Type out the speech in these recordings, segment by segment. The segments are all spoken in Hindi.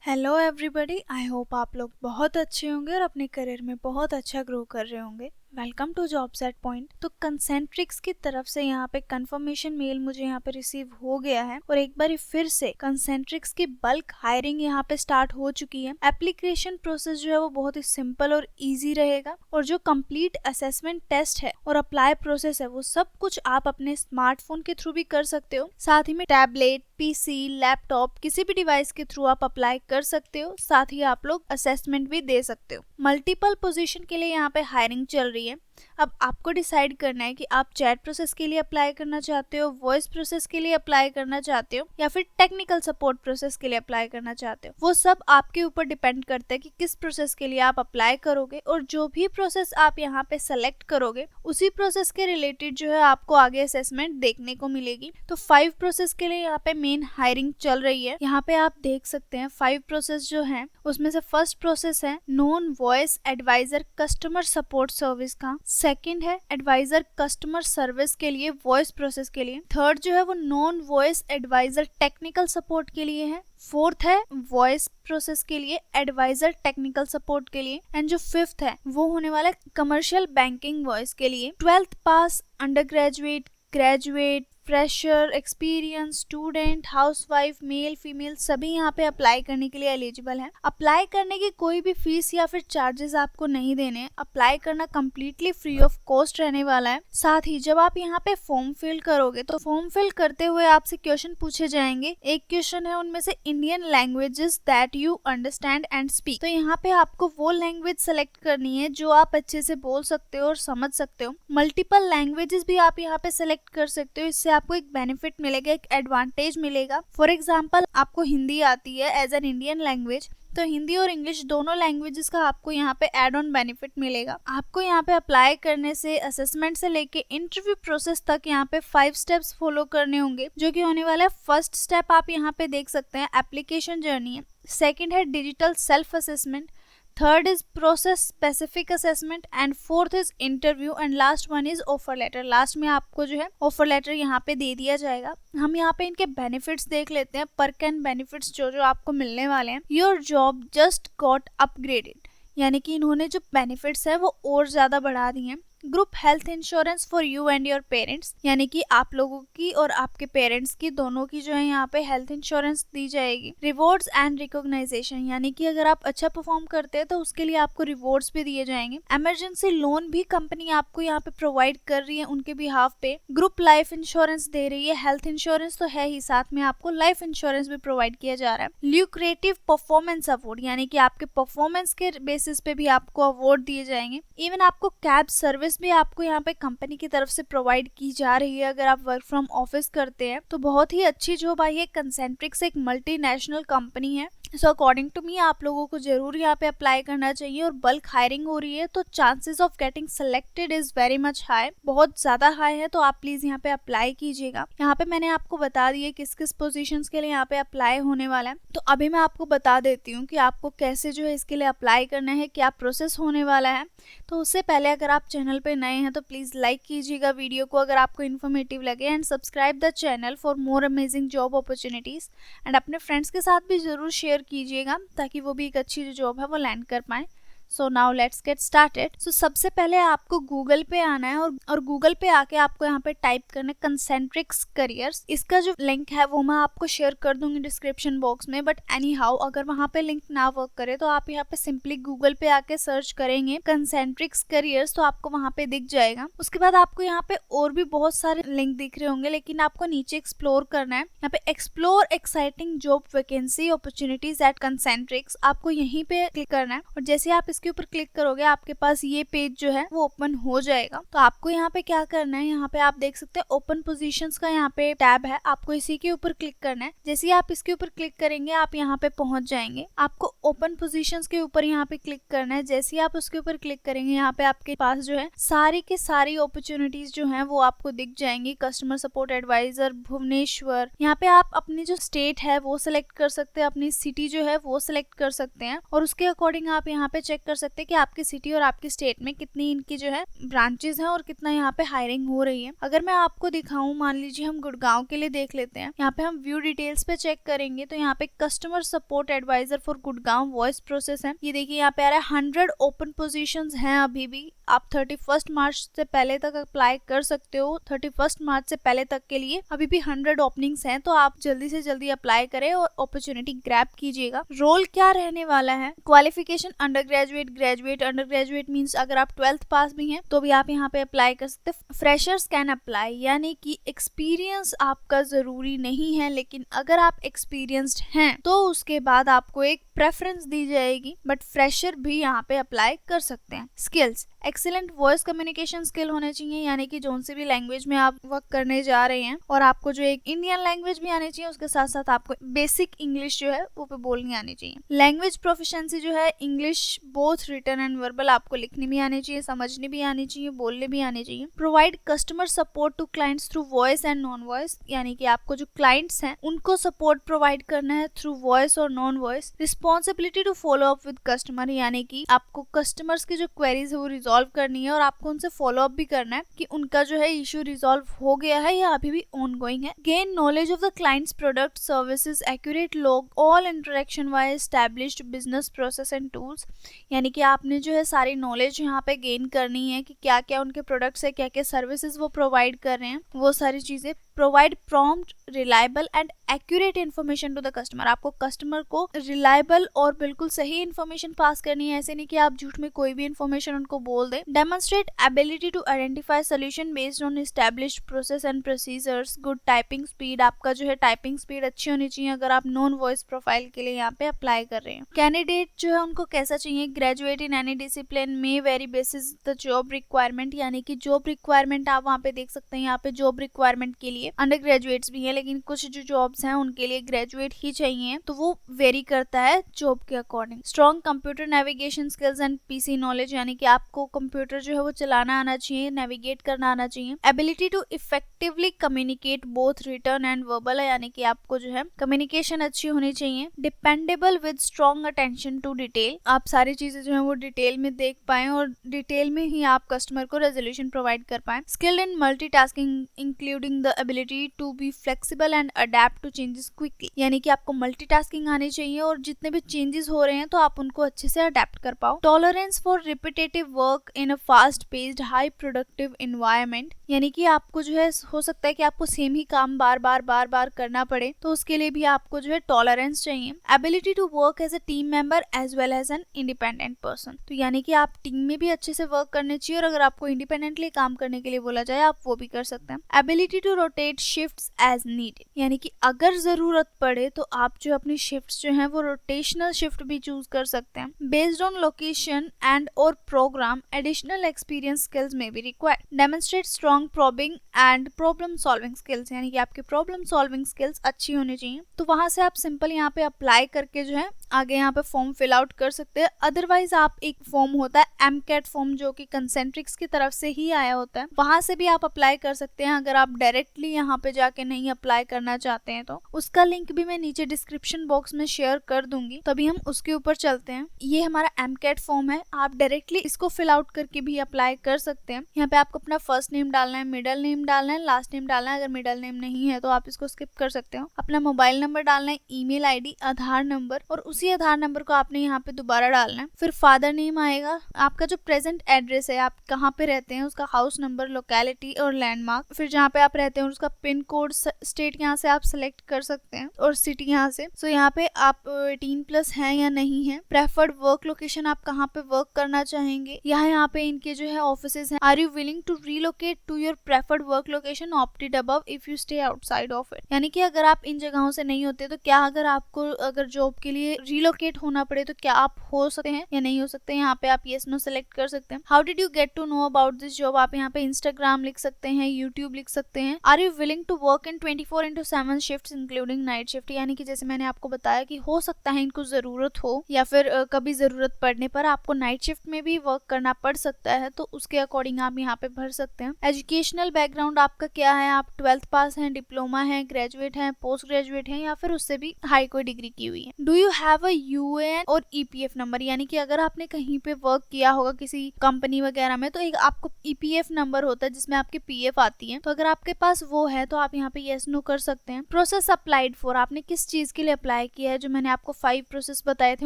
हेलो एवरीबॉडी, आई होप आप लोग बहुत अच्छे होंगे और अपने करियर में बहुत अच्छा ग्रो कर रहे होंगे। Welcome to jobs at point. तो कंसेंट्रिक्स की तरफ से यहाँ पे कंफर्मेशन मेल मुझे यहाँ पे रिसीव हो गया है और एक बार फिर से कंसेंट्रिक्स की बल्क हायरिंग यहाँ पे स्टार्ट हो चुकी है। एप्लीकेशन प्रोसेस जो है वो बहुत ही सिंपल और इजी रहेगा और जो कंप्लीट असेसमेंट टेस्ट है और अप्लाई प्रोसेस है वो सब कुछ आप अपने स्मार्टफोन के थ्रू भी कर सकते हो। साथ ही में टैबलेट, पीसी, लैपटॉप किसी भी डिवाइस के थ्रू आप अप्लाई कर सकते हो। साथ ही आप लोग असेसमेंट भी दे सकते हो। मल्टीपल पोजीशन के लिए यहाँ पे हायरिंग चल रही है। अब आपको डिसाइड करना है कि आप चैट प्रोसेस के लिए अप्लाई करना चाहते हो, वॉइस प्रोसेस के लिए अप्लाई करना चाहते हो या फिर टेक्निकल सपोर्ट प्रोसेस के लिए अप्लाई करना चाहते हो। वो सब आपके ऊपर डिपेंड करता है कि किस प्रोसेस के लिए आप अप्लाई करोगे और जो भी प्रोसेस आप यहाँ पे सेलेक्ट करोगे उसी प्रोसेस के रिलेटेड जो है आपको आगे असेसमेंट देखने को मिलेगी। तो 5 प्रोसेस के लिए यहाँ पे मेन हायरिंग चल रही है। यहाँ पे आप देख सकते हैं 5 प्रोसेस जो है उसमें से फर्स्ट प्रोसेस है non voice advisor customer support service का। सेकंड है एडवाइजर कस्टमर सर्विस के लिए वॉइस प्रोसेस के लिए। थर्ड जो है वो non voice advisor technical support के लिए है। फोर्थ है वॉइस प्रोसेस के लिए एडवाइजर टेक्निकल सपोर्ट के लिए। एंड जो फिफ्थ है वो होने वाला है कमर्शियल बैंकिंग वॉइस के लिए। 12th pass, under graduate, graduate, fresher, experience, student, housewife, male, female सभी यहाँ पे अप्लाई करने के लिए एलिजिबल है। अप्लाई करने की कोई भी फीस या फिर चार्जेस आपको नहीं देने। अप्लाई करना कम्प्लीटली फ्री ऑफ कॉस्ट रहने वाला है। साथ ही जब आप यहाँ पे फॉर्म फिल करोगे तो फॉर्म फिल करते हुए आपसे क्वेश्चन पूछे जाएंगे। एक क्वेश्चन है उनमें से Indian languages that you understand and speak. तो यहाँ पे आपको वो लैंग्वेज सेलेक्ट करनी है जो आप अच्छे से बोल सकते हो और समझ सकते हो। मल्टीपल लैंग्वेजेस भी आप यहाँ पे सेलेक्ट कर सकते हो। इससे आपको एक बेनिफिट मिलेगा, एक एडवांटेज मिलेगा। फॉर एग्जांपल आपको हिंदी आती है एज एन इंडियन लैंग्वेज, तो हिंदी और इंग्लिश दोनों लैंग्वेजेस का आपको यहाँ पे एड ऑन बेनिफिट मिलेगा। आपको यहाँ पे अप्लाई करने से असेसमेंट से लेके इंटरव्यू प्रोसेस तक यहाँ पे 5 स्टेप्स फॉलो करने होंगे जो कि होने वाला है। फर्स्ट स्टेप आप यहाँ पे देख सकते हैं एप्लीकेशन जर्नी है। सेकेंड है digital self assessment. Third is process specific assessment and fourth is interview and last one is offer letter. Last में आपको जो है ऑफर लेटर यहाँ पे दे दिया जाएगा। हम यहाँ पे इनके बेनिफिट्स देख लेते हैं। पर्क एंड बेनिफिट्स जो आपको मिलने वाले हैं। Your job just got upgraded, यानी कि इन्होंने जो बेनिफिट्स है वो और ज्यादा बढ़ा दिए हैं। Group health insurance for you and your parents, यानी कि आप लोगों की और आपके पेरेंट्स की दोनों की जो है यहाँ पे हेल्थ इंश्योरेंस दी जाएगी। रिवॉर्ड्स एंड रिकॉग्नाइजेशन, यानी कि अगर आप अच्छा परफॉर्म करते हैं तो उसके लिए आपको रिवॉर्ड्स भी दिए जाएंगे। इमरजेंसी लोन भी कंपनी आपको यहाँ पे प्रोवाइड कर रही है उनके बिहाफ पे। ग्रुप लाइफ इंश्योरेंस दे रही है। हेल्थ इंश्योरेंस तो है ही, साथ में आपको लाइफ इंश्योरेंस भी प्रोवाइड किया जा रहा है। ल्यूक्रेटिव परफॉर्मेंस अवार्ड, यानी कि आपके परफॉर्मेंस के बेसिस पे भी आपको अवार्ड दिए जाएंगे। इवन आपको कैब सर्विस भी आपको यहाँ पे कंपनी की तरफ से प्रोवाइड की जा रही है। अगर आप वर्क फ्रॉम ऑफिस करते हैं तो बहुत ही अच्छी जॉब आई है। कंसेंट्रिक्स एक मल्टीनेशनल कंपनी है। सो अकॉर्डिंग टू मी आप लोगों को जरूर यहाँ पे अप्लाई करना चाहिए। और बल्क हायरिंग हो रही है तो chances of getting selected is very much high, बहुत ज्यादा हाई है। तो आप प्लीज यहाँ पे अप्लाई कीजिएगा। यहाँ पे मैंने आपको बता दिया किस किस पोजीशंस के लिए यहाँ पे अप्लाई होने वाला है। तो अभी मैं आपको बता देती हूँ कि आपको कैसे जो है इसके लिए अप्लाई करना है, क्या प्रोसेस होने वाला है। तो उससे पहले अगर आप चैनल पे नए हैं तो प्लीज लाइक कीजिएगा वीडियो को अगर आपको इन्फॉर्मेटिव लगे, and subscribe the channel for more amazing job opportunities. And अपने फ्रेंड्स के साथ भी जरूर शेयर कीजिएगा ताकि वो भी एक अच्छी जो जॉब है वो लैंड कर पाए। So now let's get started. So सबसे पहले आपको गूगल पे आना है और गूगल पे आके आपको यहाँ पे टाइप करना है कंसेंट्रिक्स करियर्स। इसका जो लिंक है वो मैं आपको शेयर कर दूंगी डिस्क्रिप्शन बॉक्स में। बट एनी हाउ अगर वहाँ पे लिंक ना वर्क करे तो आप यहाँ पे सिंपली गूगल पे आके सर्च करेंगे कंसेंट्रिक्स करियर्स तो आपको वहाँ पे दिख जाएगा। उसके बाद आपको यहाँ पे और भी बहुत सारे लिंक दिख रहे होंगे, लेकिन आपको नीचे एक्सप्लोर करना है। यहाँ पे explore exciting job vacancy opportunities at Concentrix, आपको यहीं पे क्लिक करना है। और जैसे आप इसके ऊपर क्लिक करोगे आपके पास ये पेज जो है वो ओपन हो जाएगा। तो आपको यहाँ पे क्या करना है, यहाँ पे आप देख सकते हैं ओपन पोजीशंस का यहाँ पे टैब है, आपको इसी के ऊपर क्लिक करना है। जैसे ही आप इसके ऊपर क्लिक करेंगे आप यहाँ पे पहुंच जाएंगे। आपको ओपन पोजीशंस के ऊपर यहाँ पे क्लिक करना है। जैसे ही आप उसके ऊपर क्लिक करेंगे यहाँ पे आपके पास जो है सारी की सारी अपॉर्चुनिटीज जो है वो आपको दिख जाएंगी। कस्टमर सपोर्ट एडवाइजर भुवनेश्वर, यहाँ पे आप अपनी जो स्टेट है वो सिलेक्ट कर सकते हैं, अपनी सिटी जो है वो सिलेक्ट कर सकते हैं और उसके अकॉर्डिंग आप यहाँ पे चेक कर सकते हैं कि आपकी सिटी और आपकी स्टेट में कितनी इनकी जो है ब्रांचेस हैं और कितना यहाँ पे हायरिंग हो रही है। अगर मैं आपको दिखाऊं, मान लीजिए हम गुड़गांव के लिए देख लेते हैं। यहाँ पे हम व्यू डिटेल्स पे चेक करेंगे तो यहाँ पे customer support adviser for Gurgaon voice process है। ये देखिए यहाँ पे आ रहा है 100 ओपन पोजीशंस हैं अभी भी। आप 31 मार्च से पहले तक अप्लाई कर सकते हो। 31 मार्च से पहले तक के लिए अभी भी 100 ओपनिंग्स हैं, तो आप जल्दी से जल्दी अप्लाई करें और अपॉर्चुनिटी ग्रैब कीजिएगा। रोल क्या रहने वाला है? Qualification under graduate, graduate, under graduate means अगर आप 12th पास भी हैं तो भी आप यहाँ पे अप्लाई कर सकते हैं। फ्रेशर्स कैन अप्लाई, यानी कि एक्सपीरियंस आपका जरूरी नहीं है, लेकिन अगर आप एक्सपीरियंस्ड हैं तो उसके बाद आपको एक प्रेफरेंस दी जाएगी, बट फ्रेशर भी यहाँ पे अप्लाई कर सकते हैं। Skills, excellent voice communication skill होने चाहिए, यानी कि जोन सी भी लैंग्वेज में आप वर्क करने जा रहे हैं और आपको जो एक इंडियन लैंग्वेज भी आनी चाहिए, उसके साथ साथ आपको बेसिक इंग्लिश जो है वो पे बोलनी आनी चाहिए। लैंग्वेज प्रोफिशिएंसी जो है English both written and verbal, आपको लिखनी भी आनी चाहिए, समझनी भी आनी चाहिए, बोलने भी आनी चाहिए। Provide customer support to clients through voice and non voice, यानी कि आपको जो क्लाइंट्स हैं उनको सपोर्ट प्रोवाइड करना है थ्रू वॉइस और non voice. Responsibility to follow up with customer, यानी कि आपको कस्टमर्स की जो क्वेरीज है वो रिजॉल्व करनी है और आपको उनसे फॉलो अप भी करना है कि उनका जो है इशू रिजॉल्व हो गया है या अभी भी ऑनगोइंग है। Gain knowledge of the clients product services, accurate log all interaction wise established business process and tools, यानी कि आपने जो है सारी नॉलेज यहाँ पे गेन करनी है कि क्या क्या उनके प्रोडक्ट्स है, क्या क्या सर्विसेज वो प्रोवाइड कर रहे हैं, वो सारी चीजें। Provide prompt, reliable and accurate information to the customer, आपको कस्टमर को रिलायबल और बिल्कुल सही इन्फॉर्मेशन पास करनी है, ऐसे नहीं कि आप झूठ में कोई भी इन्फॉर्मेशन उनको बोल दें। Demonstrate ability to identify solution based on established process and procedures. Good typing speed, आपका जो है टाइपिंग स्पीड अच्छी होनी चाहिए अगर आप नॉन वॉइस प्रोफाइल के लिए यहाँ पे अप्लाई कर रहे हैं। कैंडिडेट जो है उनको कैसा चाहिए? ग्रेजुएट इन एनी डिसिप्लिन में very basis the job requirement, यानी कि जॉब रिक्वायरमेंट आप वहाँ पे देख सकते हैं। यहाँ पे जॉब रिक्वायरमेंट के लिए अंडर ग्रेजुएट्स भी हैं, लेकिन कुछ जो जॉब्स हैं उनके लिए ग्रेजुएट ही चाहिए, तो वो वेरी करता है जॉब के according. Strong computer navigation skills and PC knowledge, यानी कि आपको कंप्यूटर जो है वो चलाना आना चाहिए, नेविगेट करना आना चाहिए। Ability to effectively communicate both written and verbal, यानी कि आपको जो है कम्युनिकेशन अच्छी होनी चाहिए। Dependable with strong attention to detail, आप सारी चीजें जो है वो डिटेल में देख पाए और डिटेल में ही आप कस्टमर को रेजोल्यूशन प्रोवाइड कर पाए। Skilled in multitasking including the ability to be flexible and adept to changes quickly, यानी कि आपको मल्टीटास्किंग आनी चाहिए और जितने भी चेंजेस हो रहे हैं तो आप उनको अच्छे से अडेप्ट कर पाओ। Tolerance for repetitive work in a fast paced high productive environment, यानी कि आपको जो है हो सकता है कि आपको सेम ही काम बार बार करना पड़े, तो उसके लिए भी आपको जो है टॉलरेंस चाहिए। Ability to work as a team member as well as an independent person, तो यानी कि आप टीम में भी अच्छे से वर्क करने चाहिए और अगर आपको इंडिपेंडेंटली काम करने के लिए बोला जाए आप वो भी कर सकते हैं। Ability to rotate shifts as needed, यानी कि अगर जरूरत पड़े तो आप जो अपनी शिफ्ट्स जो हैं वो रोटेशनल शिफ्ट भी चूज कर सकते हैं। बेस्ड ऑन लोकेशन एंड और प्रोग्राम एडिशनल एक्सपीरियंस स्किल्स में भी required. Demonstrate strong probing and problem solving skills, यानी कि आपकी प्रॉब्लम सॉल्विंग स्किल्स अच्छी होनी चाहिए। तो वहां से आप सिंपल यहाँ पे अप्लाई करके जो है आगे यहाँ पे फॉर्म फिल आउट कर सकते हैं। अदरवाइज आप एक फॉर्म होता है एमकेट फॉर्म जो कि कंसेंट्रिक्स की तरफ से ही आया होता है, वहां से भी आप अप्लाई कर सकते हैं अगर आप डायरेक्टली यहाँ पे जाके नहीं अप्लाई करना चाहते हैं तो। उसका लिंक भी मैं नीचे डिस्क्रिप्शन बॉक्स में शेयर कर दूंगी, तभी हम उसके ऊपर चलते हैं। ये हमारा एमकेट फॉर्म है, आप डायरेक्टली इसको फिल आउट करके भी अप्लाई कर सकते हैं। यहाँ पे आपको अपना फर्स्ट नेम डालना है, मिडिल नेम डालना है, लास्ट नेम डालना है। अगर मिडिल नेम नहीं है तो आप इसको स्किप कर सकते हो। अपना मोबाइल नंबर डालना है, ईमेल आईडी, आधार नंबर और उसी आधार नंबर को आपने यहाँ पे दोबारा डालना है। फिर फादर नेम आएगा, आपका जो प्रेजेंट एड्रेस है, आप कहाँ पे रहते हैं, उसका हाउस नंबर, लोकेलिटी और लैंडमार्क। फिर जहाँ पे आप रहते हैं उसका पिन कोड, स्टेट यहाँ से आप सिलेक्ट कर सकते हैं और सिटी यहाँ से। सो यहाँ पे आप 18+ हैं या नहीं है। प्रेफर्ड वर्क लोकेशन, आप कहाँ पे वर्क करना चाहेंगे। यहाँ पे इनके जो है ऑफिसेज हैं। Are you willing to relocate to your preferred work location opted above if you stay outside of it, यानी कि अगर आप इन जगहों से नहीं होते तो क्या अगर आपको अगर जॉब के लिए रिलोकेट होना पड़े तो क्या आप हो सकते हैं या नहीं हो सकते। यहाँ पे आप येस नो सेलेक्ट कर सकते हैं। How did you get to know about this job, आप यहाँ पे इंस्टाग्राम लिख सकते हैं, यूट्यूब लिख सकते हैं। Are you you willing to work in 24/7 shifts including night shift, यानी कि जैसे मैंने आपको बताया कि हो सकता है इनको जरूरत हो या फिर कभी जरूरत पड़ने पर आपको नाइट शिफ्ट में भी वर्क करना पड़ सकता है, तो उसके अकॉर्डिंग आप यहाँ पे भर सकते हैं। एजुकेशनल बैकग्राउंड आपका क्या है, आप 12th पास हैं, डिप्लोमा है, ग्रेजुएट हैं, पोस्ट ग्रेजुएट हैं या फिर उससे भी हाई कोई डिग्री की हुई है। Do you have a UAN और ईपीएफ नंबर, यानी कि अगर आपने कहीं पे वर्क किया होगा किसी कंपनी वगैरह में तो एक आपको ईपीएफ नंबर होता है जिसमें आपकी पीएफ आती है, तो अगर आपके पास वो है तो आप यहाँ पे यस नो कर सकते हैं। प्रोसेस अप्लाइड फॉर, आपने किस चीज के लिए अप्लाई किया है, जो मैंने आपको 5 प्रोसेस बताए थे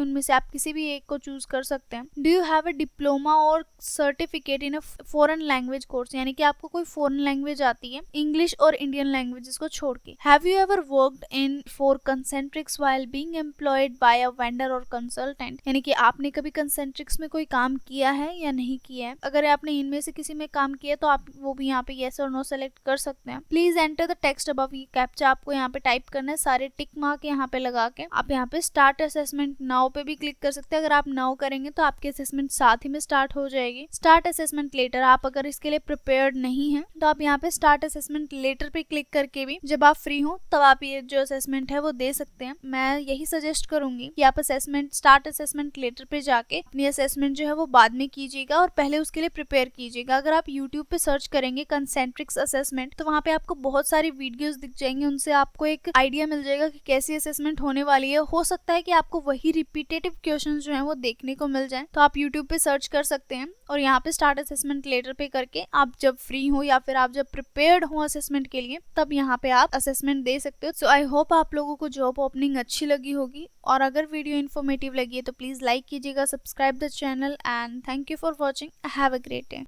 उनमें से आप किसी भी एक को चूज कर सकते हैं। Do you have a diploma और certificate in a foreign language course, यानी कि आपको कोई फॉरेन लैंग्वेज आती है इंग्लिश और इंडियन लैंग्वेजेस को छोड़ के। Have you ever worked in for Concentrix while being employed by a vendor और कंसल्टेंट, यानी कि आपने कभी कंसेंट्रिक्स में कोई काम किया है या नहीं किया है। अगर आपने इनमें से किसी में काम किया तो आप वो भी यहाँ पे येस और नो सेलेक्ट कर सकते हैं। Please enter the text above, ये कैप्चा आपको यहाँ पे टाइप करना है, सारे टिक मार्क यहाँ पे लगा के आप यहाँ पे स्टार्ट असेसमेंट नाउ पे भी क्लिक कर सकते हैं। अगर आप नाउ करेंगे तो आपकी असेसमेंट साथ ही में स्टार्ट हो जाएगी। स्टार्ट असेसमेंट लेटर, आप अगर इसके लिए प्रिपेयर्ड नहीं है तो आप यहाँ पे स्टार्ट असेसमेंट लेटर पे क्लिक करके भी जब आप फ्री हो तब आप ये जो असेसमेंट है वो दे सकते हैं। मैं यही सजेस्ट करूंगी कि आप स्टार्ट असेसमेंट लेटर पे जाके अपनी असेसमेंट जो है वो बाद में कीजिएगा और पहले उसके लिए प्रिपेयर कीजिएगा। अगर आप यूट्यूब पे सर्च करेंगे कंसेंट्रिक्स असेसमेंट तो वहाँ पे आपको बहुत सारी वीडियोस दिख जाएंगे, उनसे आपको एक आइडिया मिल जाएगा कि कैसी असेसमेंट होने वाली है। हो सकता है कि आपको वही रिपीटेटिव क्वेश्चन जो है वो देखने को मिल जाए, तो आप यूट्यूब पे सर्च कर सकते हैं और यहाँ पे स्टार्ट असेसमेंट लेटर पे करके आप जब फ्री हो या फिर आप जब प्रिपेयर्ड हो असेसमेंट के लिए तब यहाँ पे आप असेसमेंट दे सकते हो। सो आई होप आप लोगों को जॉब ओपनिंग अच्छी लगी होगी और अगर वीडियो इन्फॉर्मेटिव लगी है तो प्लीज लाइक कीजिएगा, subscribe the channel and thank you for watching. Have a great day.